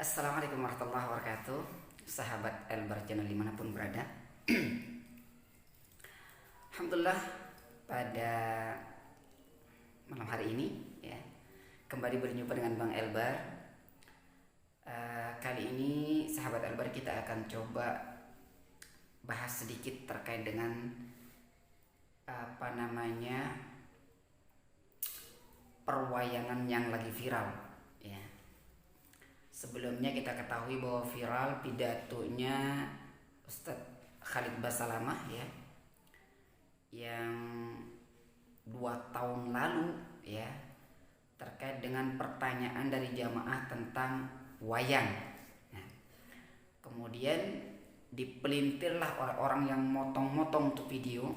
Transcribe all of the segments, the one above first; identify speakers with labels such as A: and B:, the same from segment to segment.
A: Assalamualaikum warahmatullahi wabarakatuh. Sahabat Elbar Channel dimanapun berada. Alhamdulillah, pada malam hari ini ya, kembali berjumpa dengan Bang Elbar. Kali ini sahabat Elbar kita akan coba bahas sedikit terkait dengan perwayangan yang lagi viral ya. Sebelumnya kita ketahui bahwa viral pidatonya Ustadz Khalid Basalamah ya, yang 2 tahun lalu ya, terkait dengan pertanyaan dari jamaah tentang wayang. Nah, kemudian dipelintirlah orang-orang yang motong-motong untuk video,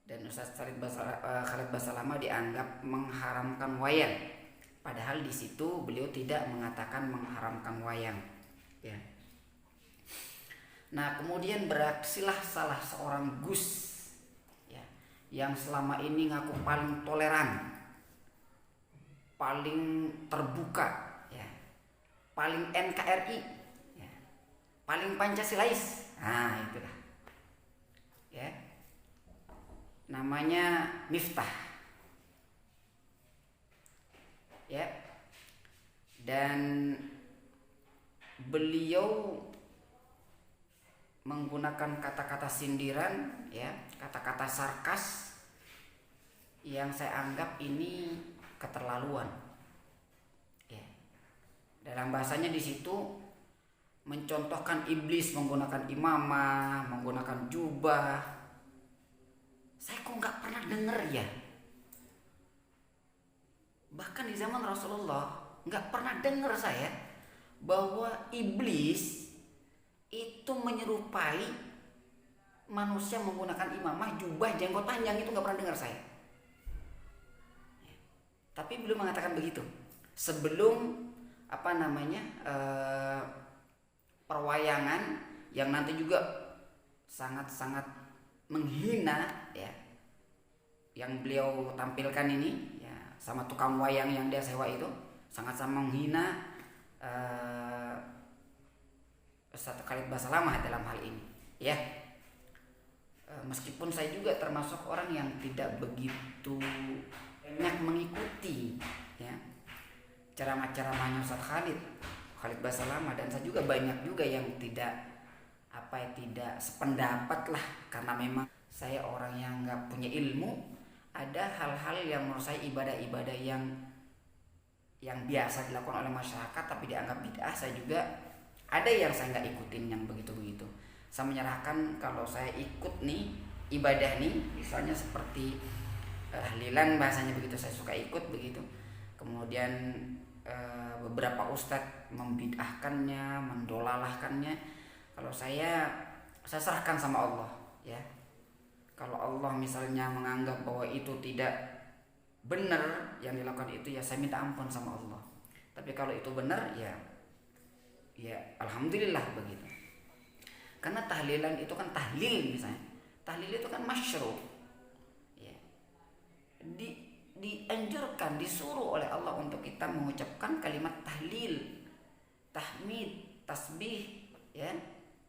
A: dan Ustadz Khalid Basalamah dianggap mengharamkan wayang. Padahal di situ beliau tidak mengatakan mengharamkan wayang. Ya. Nah, kemudian beraksilah salah seorang Gus ya, yang selama ini ngaku paling toleran, paling terbuka, ya, paling NKRI, ya, paling Pancasilais. Nah, itulah. Ya. Namanya Miftah. Ya, dan beliau menggunakan kata-kata sindiran ya, kata-kata sarkas yang saya anggap ini keterlaluan ya. Dalam bahasanya di situ mencontohkan iblis menggunakan imamah, menggunakan jubah. Saya kok nggak pernah dengar ya, bahkan di zaman Rasulullah nggak pernah dengar saya bahwa iblis itu menyerupai manusia menggunakan imamah, jubah, jenggot panjang. Itu nggak pernah dengar saya. Tapi beliau mengatakan begitu sebelum perwayangan yang nanti juga sangat-sangat menghina ya, yang beliau tampilkan ini ya, sama tukang wayang yang dia sewa itu sangat-sangat menghina Ustadz Khalid Basalamah dalam hal ini ya. Meskipun saya juga termasuk orang yang tidak begitu banyak mengikuti ya ceramah-ceramahnya Ustadz Khalid Basalamah, dan saya juga banyak juga yang tidak sependapat lah, karena memang saya orang yang nggak punya ilmu. Ada hal-hal yang menurut saya ibadah-ibadah yang biasa dilakukan oleh masyarakat tapi dianggap bid'ah, saya juga ada yang saya nggak ikutin yang begitu-begitu. Saya menyerahkan kalau saya ikut nih ibadah nih, misalnya seperti tahlilan bahasanya begitu, saya suka ikut begitu. Kemudian beberapa ustadz membid'ahkannya, mendolalahkannya. Kalau saya serahkan sama Allah ya. Kalau Allah misalnya menganggap bahwa itu tidak benar yang dilakukan itu, ya saya minta ampun sama Allah. Tapi kalau itu benar ya alhamdulillah begitu. Karena tahlilan itu kan tahlil, misalnya tahlil itu kan masyru' ya. Dianjurkan, disuruh oleh Allah untuk kita mengucapkan kalimat tahlil, tahmid, tasbih ya,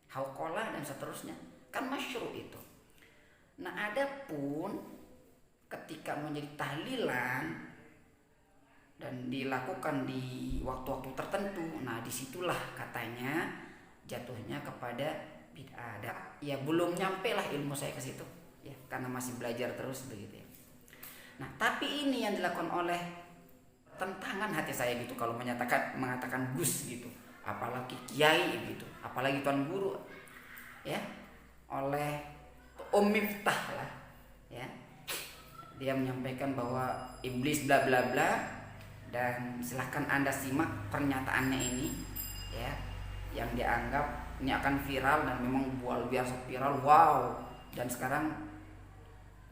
A: hauqalah dan seterusnya, kan masyru' itu. Nah, adapun ketika menjadi tahlilan dan dilakukan di waktu-waktu tertentu, nah disitulah katanya jatuhnya kepada bid'ah. Ya belum nyampe lah ilmu saya ke situ ya, karena masih belajar terus begitu ya. Nah, tapi ini yang dilakukan oleh tentangan hati saya gitu, kalau mengatakan Gus gitu, apalagi kiai gitu, apalagi tuan guru ya, oleh Miftah lah ya. Dia menyampaikan bahwa iblis bla bla bla, dan silahkan Anda simak pernyataannya ini ya, yang dianggap ini akan viral dan memang luar biasa viral, wow, dan sekarang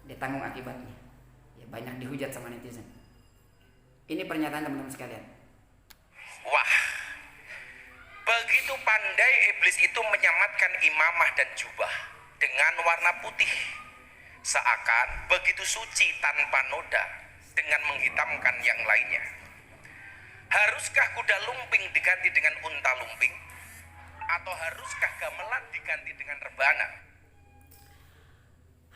A: ditanggung akibatnya ya, banyak dihujat sama netizen. Ini pernyataan teman-teman sekalian.
B: Wah, begitu pandai iblis itu menyamatkan imamah dan jubah dengan warna putih, seakan begitu suci tanpa noda dengan menghitamkan yang lainnya. Haruskah kuda lumping diganti dengan unta lumping? Atau haruskah gamelan diganti dengan rebana?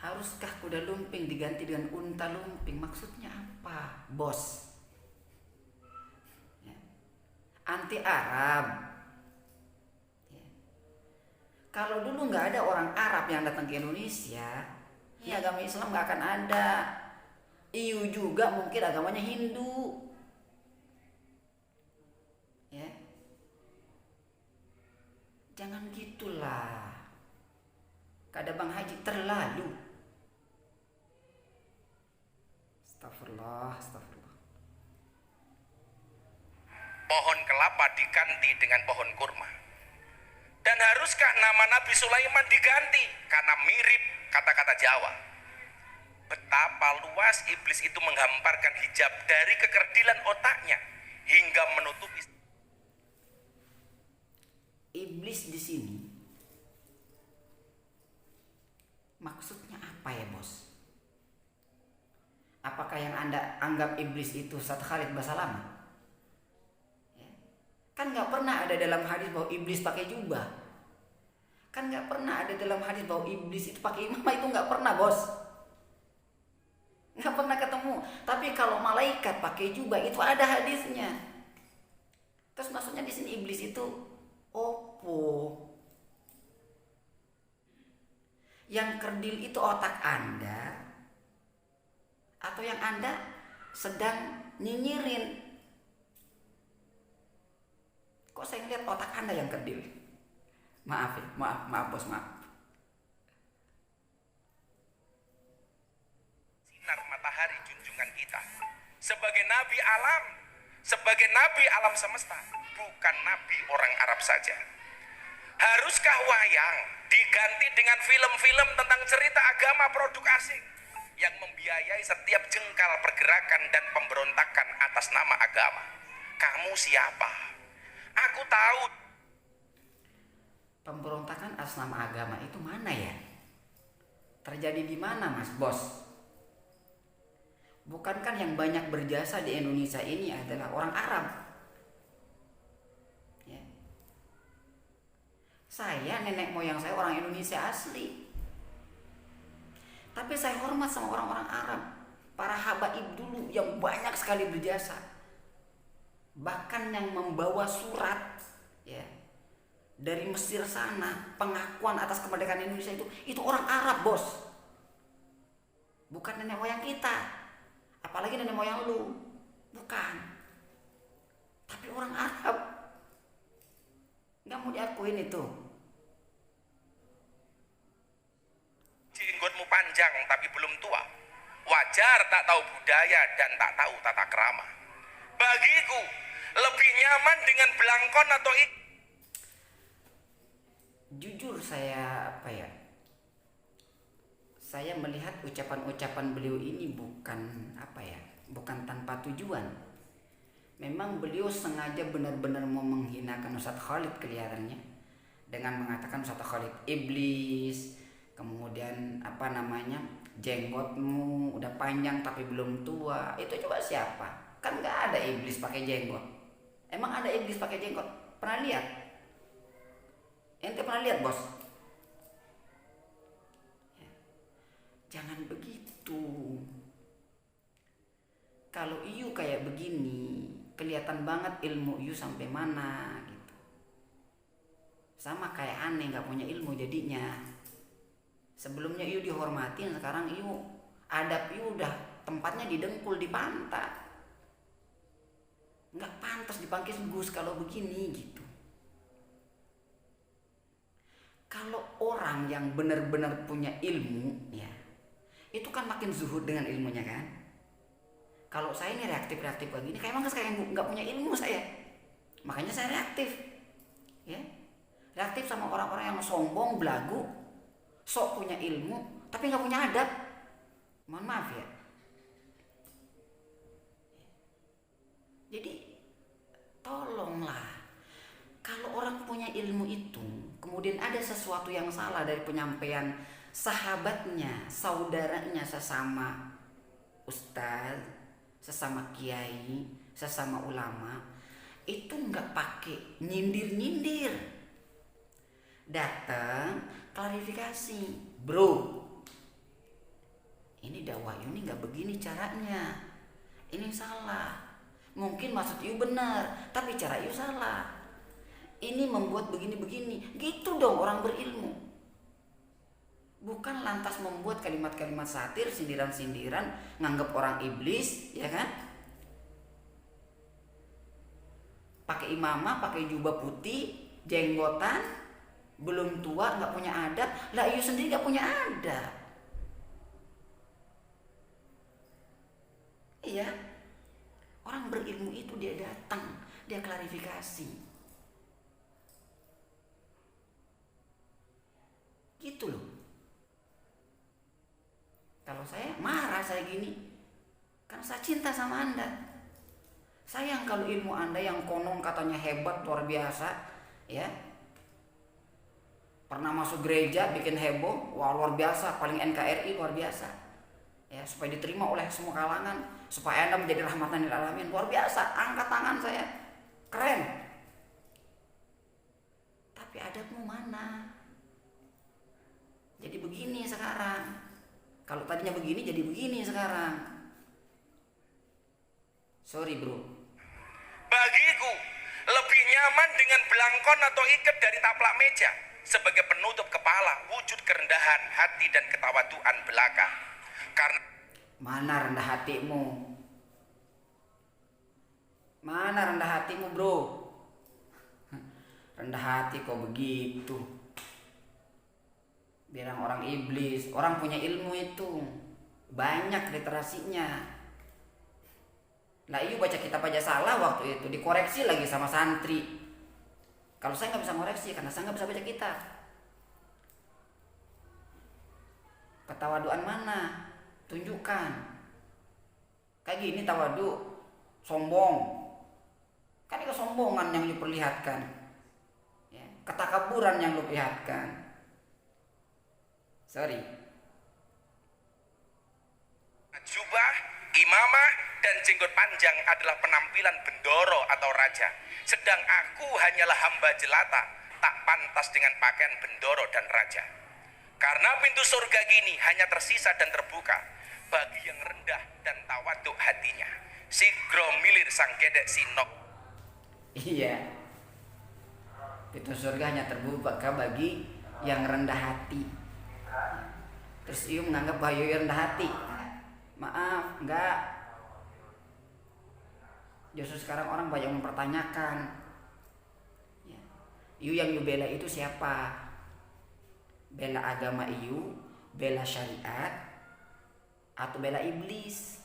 A: Haruskah kuda lumping diganti dengan unta lumping? Maksudnya apa, bos? Ya. Anti Arab. Ya. Kalau dulu nggak ada orang Arab yang datang ke Indonesia, ya agama Islam nggak akan ada. EU juga mungkin agamanya Hindu. Ya. Jangan gitulah. Kata Bang Haji terlalu. Astagfirullah, astagfirullah.
B: Pohon kelapa diganti dengan pohon kurma. Dan haruskah nama Nabi Sulaiman diganti karena mirip kata-kata Jawa? Betapa luas iblis itu menghamparkan hijab dari kekerdilan otaknya hingga menutupi.
A: Iblis di sini maksudnya apa ya, bos? Apakah yang Anda anggap iblis itu Ustaz Khalid Basalamah? Ya. Kan nggak pernah ada dalam hadis bahwa iblis pakai jubah. Kan nggak pernah ada dalam hadis bahwa iblis itu pakai imamah, itu nggak pernah, bos. Nggak pernah ketemu. Tapi kalau malaikat pakai jubah itu ada hadisnya. Terus maksudnya di sini iblis itu opo? Yang kerdil itu otak Anda, atau yang Anda sedang nyinyirin? Kok saya ngeliat otak Anda yang kerdil? Maaf ya, maaf bos, maaf.
B: Sinar matahari junjungan kita sebagai nabi alam, sebagai nabi alam semesta, bukan nabi orang Arab saja. Haruskah wayang diganti dengan film-film tentang cerita agama produk asing yang membiayai setiap jengkal pergerakan dan pemberontakan atas nama agama? Kamu siapa? Aku tahu.
A: Pemberontakan atas nama agama itu mana ya? Terjadi di mana, Mas Bos? Bukankah yang banyak berjasa di Indonesia ini adalah orang Arab? Ya. Saya, nenek moyang saya orang Indonesia asli. Tapi saya hormat sama orang-orang Arab, para habaib dulu yang banyak sekali berjasa. Bahkan yang membawa surat, ya, dari Mesir sana, pengakuan atas kemerdekaan Indonesia itu orang Arab, bos. Bukan nenek moyang kita, apalagi nenek moyang lu, bukan. Tapi orang Arab. Nggak mau diakuin itu.
B: Jenggotmu panjang tapi belum tua. Wajar tak tahu budaya dan tak tahu tata krama. Bagiku lebih nyaman dengan belangkon atau
A: Jujur saya saya melihat ucapan-ucapan beliau ini bukan bukan tanpa tujuan. Memang beliau sengaja benar-benar mau menghinakan Ustaz Khalid kelihatannya dengan mengatakan Ustaz Khalid iblis, kemudian jenggotmu udah panjang tapi belum tua. Itu coba siapa? Kan nggak ada iblis pakai jenggot. Emang ada iblis pakai jenggot? Pernah lihat? Ente pernah lihat, bos? Ya. Jangan begitu. Kalau Iyu kayak begini, kelihatan banget ilmu Iyu sampai mana gitu. Sama kayak aneh nggak punya ilmu jadinya. Sebelumnya Iyu dihormatin, sekarang Iyu adab Iyu udah tempatnya di dengkul, di pantat. Nggak pantas dipanggil Gus kalau begini gitu. Kalau orang yang benar-benar punya ilmu, ya, itu kan makin zuhud dengan ilmunya kan. Kalau saya ini reaktif begini, kayak emang saya nggak punya ilmu saya, makanya saya reaktif, ya, reaktif sama orang-orang yang sombong, belagu, sok punya ilmu, tapi nggak punya adab. Mohon maaf ya. Jadi tolonglah, kalau orang punya ilmu itu, kemudian ada sesuatu yang salah dari penyampaian sahabatnya, saudaranya, sesama ustaz, sesama kiai, sesama ulama, itu nggak pakai pakai nyindir-nyindir. Datang klarifikasi, bro. Ini dakwah ini nggak begini caranya. Ini salah. Mungkin maksud you benar, tapi cara you salah. Ini membuat begini-begini. Gitu dong orang berilmu. Bukan lantas membuat kalimat-kalimat satir, sindiran-sindiran, nganggap orang iblis, ya kan? Pakai imamah, pakai jubah putih, jenggotan, belum tua, nggak punya adab. Lah you sendiri nggak punya adab. Iya, orang berilmu itu dia datang, dia klarifikasi. Gitu loh. Kalau saya marah saya gini, karena saya cinta sama Anda. Sayang kalau ilmu Anda yang konon katanya hebat luar biasa, ya. Pernah masuk gereja bikin heboh, wah luar biasa, paling NKRI luar biasa. Ya, supaya diterima oleh semua kalangan, supaya Anda menjadi rahmatan lil alamin, luar biasa, angkat tangan saya, keren. Tapi adabmu mana? Jadi begini sekarang. Kalau tadinya begini jadi begini sekarang. Sorry bro.
B: Bagiku lebih nyaman dengan belangkon atau ikat dari taplak meja sebagai penutup kepala, wujud kerendahan hati dan ketawaduan belaka. Karena
A: mana rendah hatimu? Mana rendah hatimu bro? Rendah hati kok begitu? Bilang orang iblis, orang punya ilmu itu banyak literasinya. Nah iya baca kitab aja salah waktu itu, dikoreksi lagi sama santri. Kalau saya nggak bisa ngoreksi karena saya nggak bisa baca kitab. Ketawaduan mana? Tunjukkan. Kayak gini tawadu, sombong. Kan itu kesombongan yang diperlihatkan, ya, ketakaburan yang lu perlihatkan. Sorry.
B: Jubah, imamah, dan jenggot panjang adalah penampilan bendoro atau raja. Sedang aku hanyalah hamba jelata, tak pantas dengan pakaian bendoro dan raja. Karena pintu surga gini hanya tersisa dan terbuka bagi yang rendah dan tawaduk hatinya. Sigro milir sang gedek sinok.
A: Iya. Pintu surga hanya terbuka bagi yang rendah hati. Terus Iu menganggap bahwa Iu rendah hati. Maaf, enggak. Justru sekarang orang banyak mempertanyakan, ya, Iu yang Iu bela itu siapa? Bela agama Iu, bela syariat, atau bela iblis?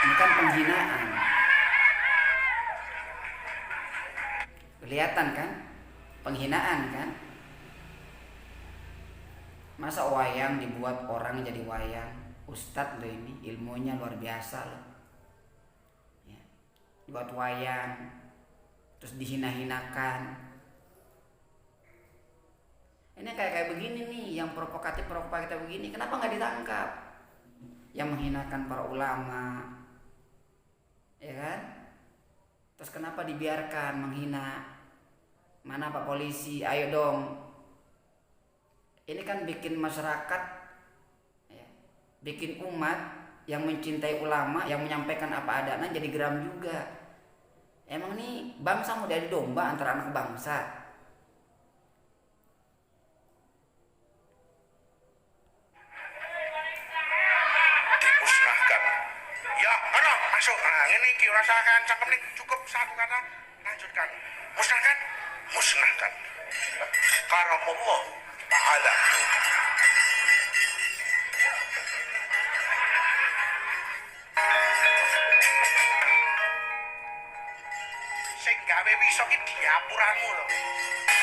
A: Ini kan penghinaan. Kelihatan kan? Penghinaan kan? Masa wayang dibuat orang jadi wayang? Ustadz loh ini, ilmunya luar biasa loh, ya. Buat wayang terus dihina-hinakan. Ini kayak begini nih, yang provokatif begini, kenapa nggak ditangkap? Yang menghinakan para ulama, ya kan? Terus kenapa dibiarkan menghina? Mana Pak Polisi? Ayo dong. Ini kan bikin masyarakat, ya, bikin umat yang mencintai ulama, yang menyampaikan apa adanya jadi geram juga. Emang nih bangsa mau jadi domba antara anak bangsa?
B: Dimusnahkan. Ya, mana masuk. Nah, ini rasakan cangkem nih, cukup satu kata. Lanjutkan. Musnahkan. Musnahkan. Karamullah ta'ala. Sing gawe wiso ki diapuranmu lho.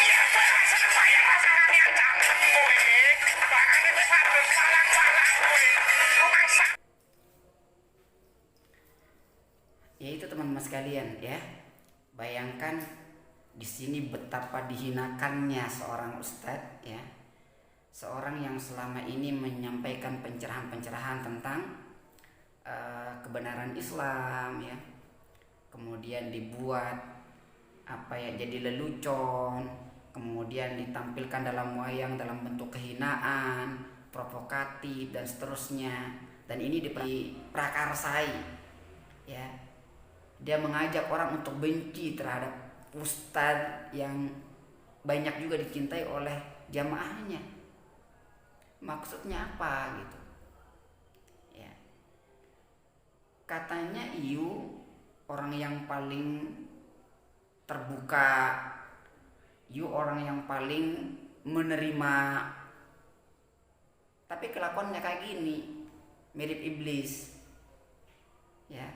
B: Ya kowe ra seneng bayar rasane cangkem kowe. Bangane wis padha palang-palang kowe. Rumangsa.
A: Ya itu teman-teman sekalian ya. Bayangkan di sini betapa dihinakannya seorang ustadz, ya, seorang yang selama ini menyampaikan pencerahan-pencerahan tentang kebenaran Islam ya, kemudian dibuat jadi lelucon, kemudian ditampilkan dalam wayang dalam bentuk kehinaan, provokatif dan seterusnya, dan ini diprakarsai ya. Dia mengajak orang untuk benci terhadap ustadz yang banyak juga dicintai oleh jamaahnya. Maksudnya apa gitu ya? Katanya orang yang paling terbuka, orang yang paling menerima, tapi kelakuannya kayak gini, mirip iblis ya.